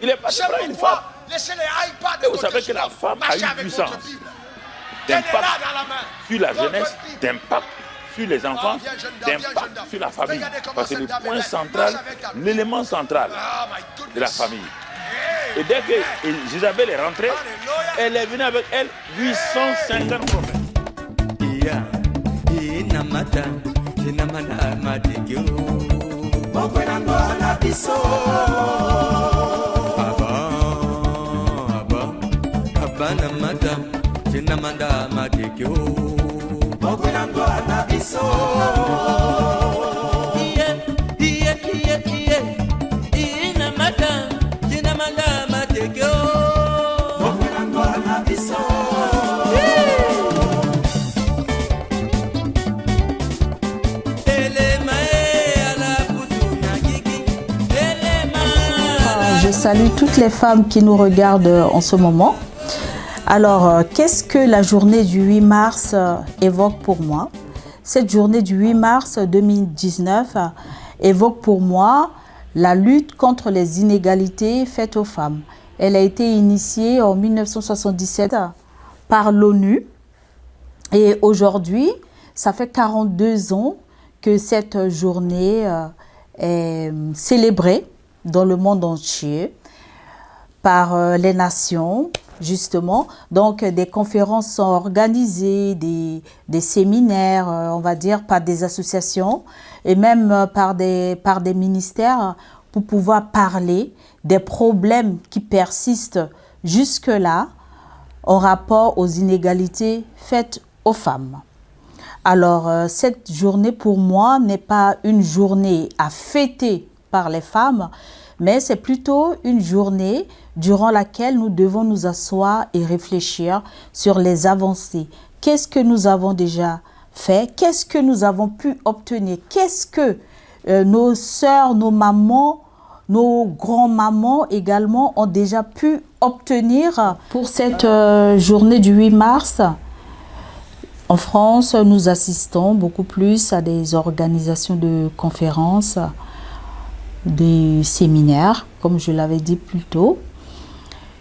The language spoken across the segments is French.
Il est parti prendre une femme. Et vous savez que la femme a une puissance d'impact sur la jeunesse, d'impact sur les enfants, d'impact sur la famille. Parce que le point central, l'élément central de la famille. Et dès que Jézabel est rentrée, elle est venue avec elle 850 prophètes. Je salue toutes les femmes qui nous regardent en ce moment. Alors, qu'est-ce que la journée du 8 mars évoque pour moi? Cette journée du 8 mars 2019 évoque pour moi la lutte contre les inégalités faites aux femmes. Elle a été initiée en 1977 par l'ONU et aujourd'hui, ça fait 42 ans que cette journée est célébrée dans le monde entier par les nations, justement. Donc, des conférences sont organisées, des séminaires, on va dire, par des associations et même par des ministères pour pouvoir parler des problèmes qui persistent jusque-là en rapport aux inégalités faites aux femmes. Alors, cette journée, pour moi, n'est pas une journée à fêter par les femmes, mais c'est plutôt une journée durant laquelle nous devons nous asseoir et réfléchir sur les avancées. Qu'est-ce que nous avons déjà fait? Qu'est-ce que nous avons pu obtenir? Qu'est-ce que nos sœurs, nos mamans, nos grands-mamans également ont déjà pu obtenir pour cette journée du 8 mars? En France, nous assistons beaucoup plus à des organisations de conférences, des séminaires, comme je l'avais dit plus tôt.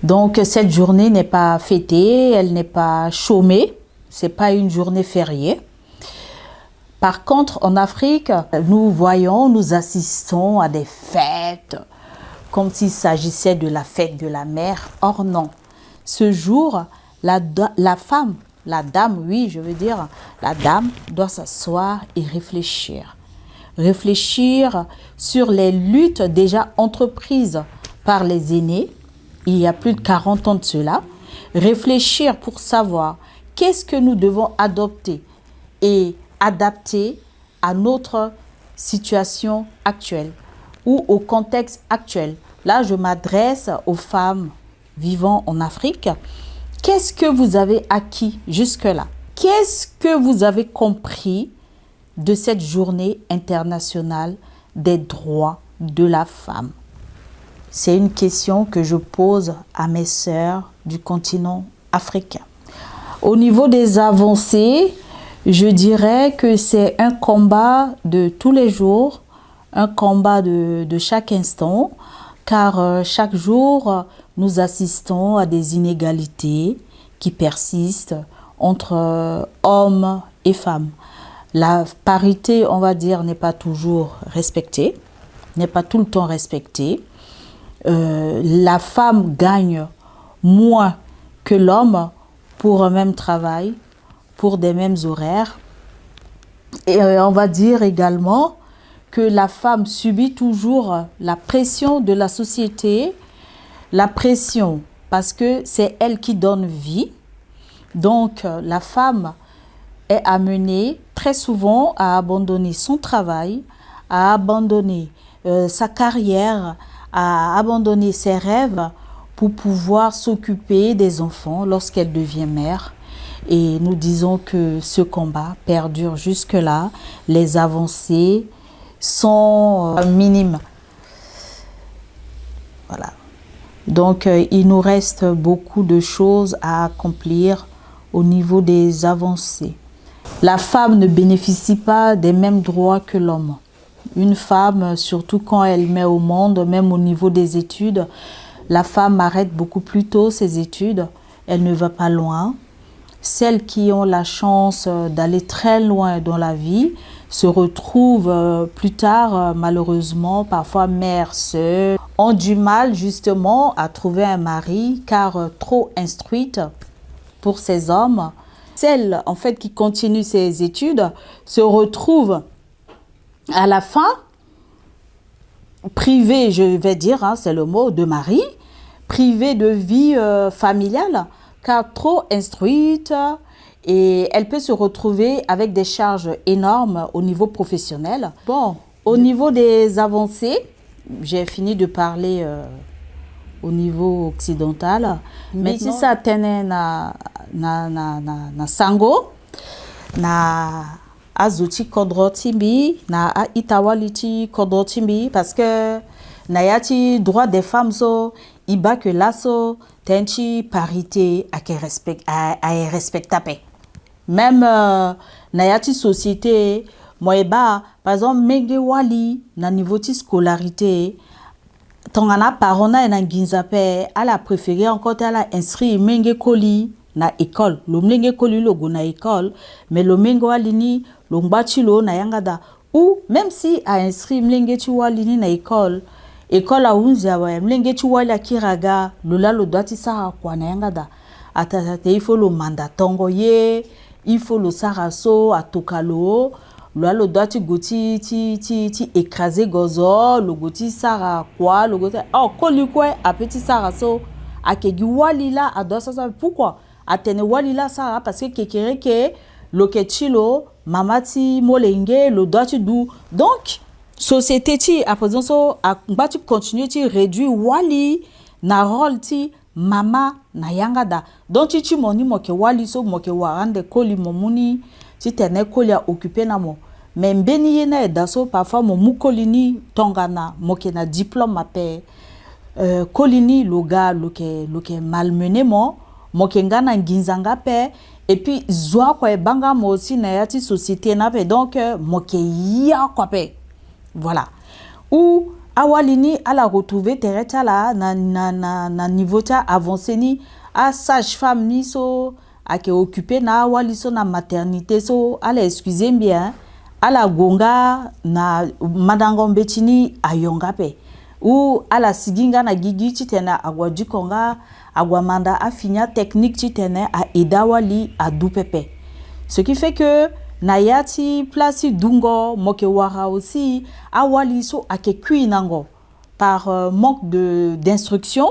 Donc, cette journée n'est pas fêtée, elle n'est pas chômée, ce n'est pas une journée fériée. Par contre, en Afrique, nous assistons à des fêtes, comme s'il s'agissait de la fête de la mère. Or non, ce jour, la dame doit s'asseoir et réfléchir. Réfléchir sur les luttes déjà entreprises par les aînés, il y a plus de 40 ans de cela. Réfléchir pour savoir qu'est-ce que nous devons adopter et adapter à notre situation actuelle ou au contexte actuel. Là, je m'adresse aux femmes vivant en Afrique. Qu'est-ce que vous avez acquis jusque-là? Qu'est-ce que vous avez compris de cette journée internationale des droits de la femme? C'est une question que je pose à mes sœurs du continent africain. Au niveau des avancées, je dirais que c'est un combat de tous les jours, un combat de chaque instant, car chaque jour, nous assistons à des inégalités qui persistent entre hommes et femmes. La parité, on va dire, n'est pas toujours respectée, n'est pas tout le temps respectée. La femme gagne moins que l'homme pour un même travail, pour des mêmes horaires. Et on va dire également que la femme subit toujours la pression de la société, la pression parce que c'est elle qui donne vie. Donc la femme est amenée très souvent à abandonner son travail, à abandonner sa carrière, à abandonner ses rêves pour pouvoir s'occuper des enfants lorsqu'elle devient mère. Et nous disons que ce combat perdure jusque-là. Les avancées sont minimes. Voilà. Donc, il nous reste beaucoup de choses à accomplir au niveau des avancées. La femme ne bénéficie pas des mêmes droits que l'homme. Une femme, surtout quand elle met au monde, même au niveau des études, La femme arrête beaucoup plus tôt ses études, elle ne va pas loin. Celles qui ont la chance d'aller très loin dans la vie se retrouvent plus tard, malheureusement, parfois mères seules, ont du mal justement à trouver un mari car trop instruites pour ces hommes. Celles en fait qui continuent ses études se retrouvent à la fin privées, je vais dire, hein, c'est le mot, de mari, privées de vie familiale car trop instruite, et elle peut se retrouver avec des charges énormes au niveau professionnel. Bon, au niveau des avancées, j'ai fini de parler au niveau occidental. Mais si ça tenait na sango, na azuti kodrotimbi, na itawaliti kodrotimbi, parce que na yati droit des femmes so, iba que là so, tenchi parité à respectable. Même na yati société, moi par exemple menge wali na niveau de scolarité, tongana parona na ginzape, elle a préféré encore elle a inscrit menge koli na école. Le menge koli logo na école, mais le menge wali ni longbachi lo na yangada. Ou même si a inscrit menge tu wali ni na école a unza wa menge tu wali akiraga lola lo doiti sa kwa na yangada. Atate il faut le mandat tongo ye. Il faut le saraso à tokalo, le doit ti écraser gozo, le goti sara quoi, le goti oh koli quoi à petit saraso à kegi walila à dosa ça pourquoi à tene walila sara parce que kekere ke le ketchilo mamati molenge le doit tu dou donc société ti à présent so à tu continuer ti réduire wali na rôle ti mama na yangada donc tu moni moke wali so moke warande koli momuni ti tene koli a occupé na mo mais mbeni yena daso parfois mo mukolini tongana moke na diplôme ape kolini loga loke malmené mo moke ngana nginzanga pe et puis zwa kwa banga mo aussi na yati société na pe donc moke ya kwa pe voilà ou awalini ala retrouver tereta la na niveau ta avancé ni a sage-femme ni so a ke occupé na awali so na maternité so ala excusez bien ala gonga na madango mbetini ayonga pe ou ala siginga na gigi titena agwa dikonga agwa manda afinya technique titena a edawali a doupepe ce qui fait que Nayati place dungo moke wara aussi awali so ake kuinango par manque d'instruction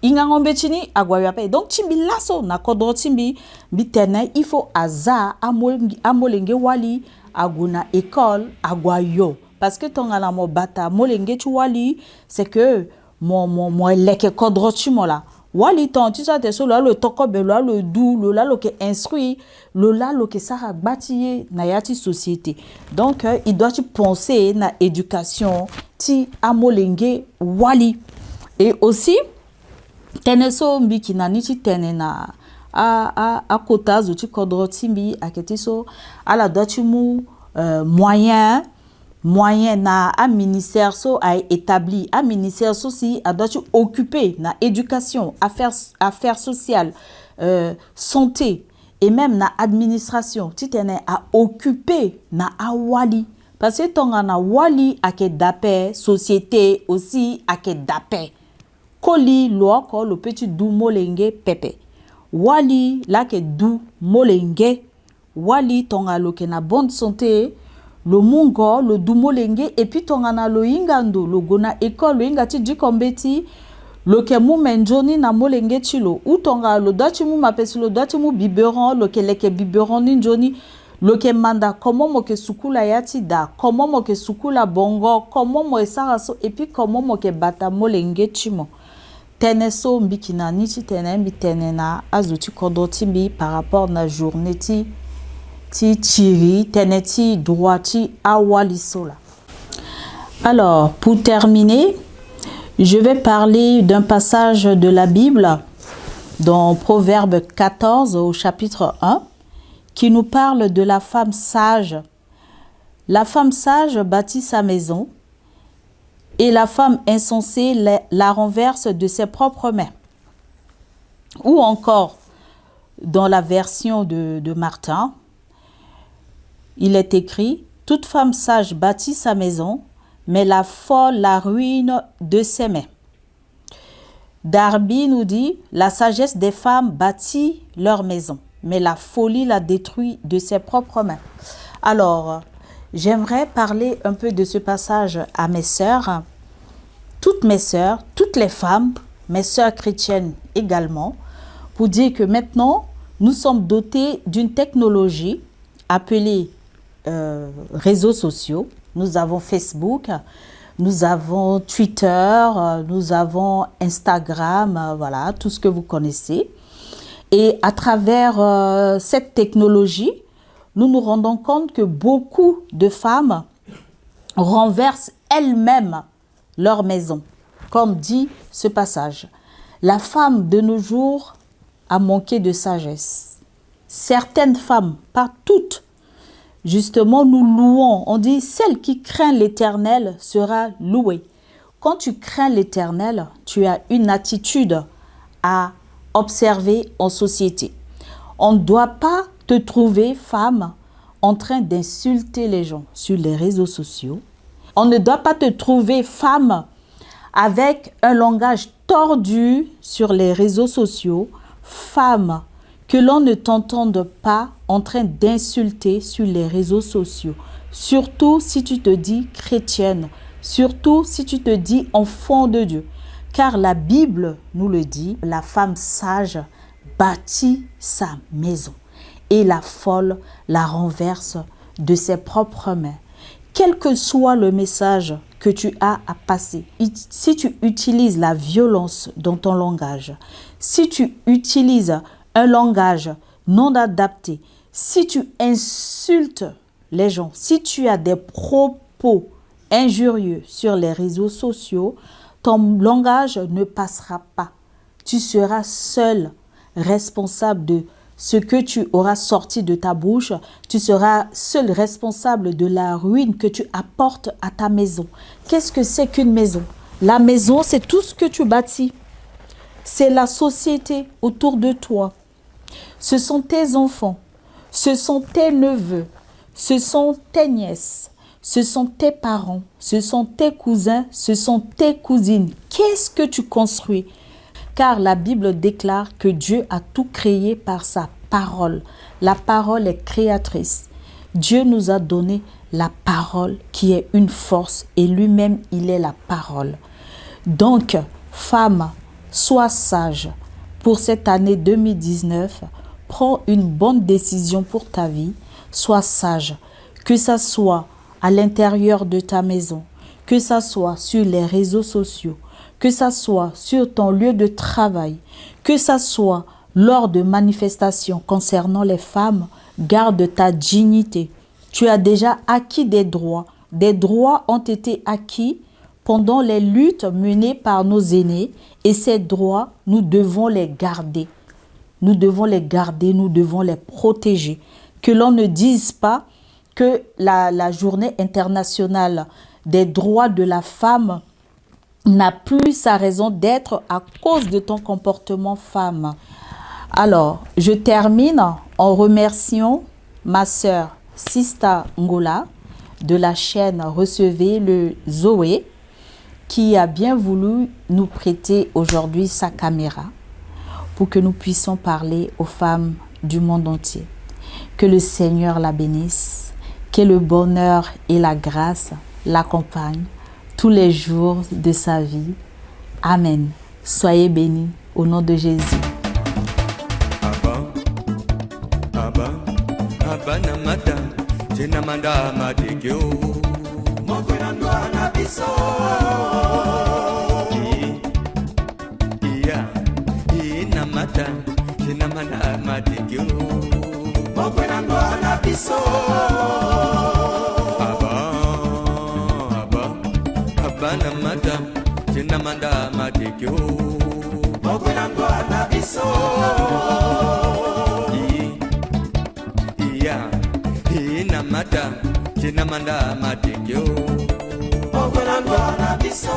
ingango betini agwayape donc timbi laso na kodro timbi bitene il faut aza amolenge wali aguna école agwayo parce que tongana mo bata molenge tu wali c'est que mon leke kodro timola wali ton tu sais so le toko be le dou le la lo ke instruit le la lo ke sara bâtir na yati société donc il doit tu penser na éducation ti amolenge wali et aussi teneso mbiki na niti tenena a kota zo ti kodro timbi aketi so ala doit tu mu moyen na un ministère so a établi un ministère so si a doit occuper na éducation affaires sociales santé et même na administration titene a occuper na awali parce que tonga na wali ake dape société aussi ake dape koli loako le petit dou molenge pepe wali la ke dou molenge wali tonga lo ke na bonne santé le mungo le dumolenge et puis tongana lo ingando lo gona école lo ingati du kombeti lo ke mu menjoni na molenge chilo ou tonga lo dati mu mapesi lo dati mu biberon lo ke leke biberon ni njoni lo ke manda comment mo ke sukula yati da comment mo ke sukula bongo comment mo esaraso et puis comment mo ke bata molenge chimo teneso mbikina nichi tenembi tenena azuti kodoti par rapport na journée ti tiri teneti droiti awalisola. Alors, pour terminer, je vais parler d'un passage de la Bible dans Proverbe 14 au chapitre 1 qui nous parle de la femme sage. La femme sage bâtit sa maison et la femme insensée la renverse de ses propres mains. Ou encore, dans la version de Martin, il est écrit « Toute femme sage bâtit sa maison, mais la folle la ruine de ses mains. » Darby nous dit « La sagesse des femmes bâtit leur maison, mais la folie la détruit de ses propres mains. » Alors, j'aimerais parler un peu de ce passage à mes sœurs, toutes les femmes, mes sœurs chrétiennes également, pour dire que maintenant, nous sommes dotés d'une technologie appelée réseaux sociaux. Nous avons Facebook, nous avons Twitter, nous avons Instagram, voilà, tout ce que vous connaissez. Et à travers cette technologie, nous nous rendons compte que beaucoup de femmes renversent elles-mêmes leur maison, comme dit ce passage. La femme de nos jours a manqué de sagesse. Certaines femmes, pas toutes, justement nous louons. On dit, celle qui craint l'Éternel sera louée. Quand tu crains l'Éternel, tu as une attitude à observer en société. On ne doit pas te trouver, femme, en train d'insulter les gens sur les réseaux sociaux. On ne doit pas te trouver, femme, avec un langage tordu sur les réseaux sociaux. Femme, que l'on ne t'entende pas en train d'insulter sur les réseaux sociaux. Surtout si tu te dis chrétienne. Surtout si tu te dis enfant de Dieu. Car la Bible nous le dit, la femme sage bâtit sa maison et la folle la renverse de ses propres mains. Quel que soit le message que tu as à passer, si tu utilises la violence dans ton langage, si tu utilises un langage non adapté, si tu insultes les gens, si tu as des propos injurieux sur les réseaux sociaux, ton langage ne passera pas. Tu seras seul responsable de ce que tu auras sorti de ta bouche. Tu seras seul responsable de la ruine que tu apportes à ta maison. Qu'est-ce que c'est qu'une maison? La maison, c'est tout ce que tu bâtis. C'est la société autour de toi. Ce sont tes enfants. Ce sont tes neveux. Ce sont tes nièces. Ce sont tes parents. Ce sont tes cousins. Ce sont tes cousines. Qu'est-ce que tu construis? Car la Bible déclare que Dieu a tout créé par sa parole. La parole est créatrice. Dieu nous a donné la parole qui est une force et lui-même, il est la parole. Donc, femme, sois sage. Pour cette année 2019, prends une bonne décision pour ta vie. Sois sage. Que ça soit à l'intérieur de ta maison, que ça soit sur les réseaux sociaux, que ça soit sur ton lieu de travail, que ça soit lors de manifestations concernant les femmes, garde ta dignité. Tu as déjà acquis des droits. Des droits ont été acquis pendant les luttes menées par nos aînés et ces droits, nous devons les garder. Nous devons les garder, nous devons les protéger. Que l'on ne dise pas que la journée internationale des droits de la femme n'a plus sa raison d'être à cause de ton comportement femme. Alors, je termine en remerciant ma sœur Sista Ngola de la chaîne Recevez le Zoé qui a bien voulu nous prêter aujourd'hui sa caméra pour que nous puissions parler aux femmes du monde entier. Que le Seigneur la bénisse, que le bonheur et la grâce l'accompagnent tous les jours de sa vie. Amen. Soyez bénis au nom de Jésus. Mata, lokola ndwana biso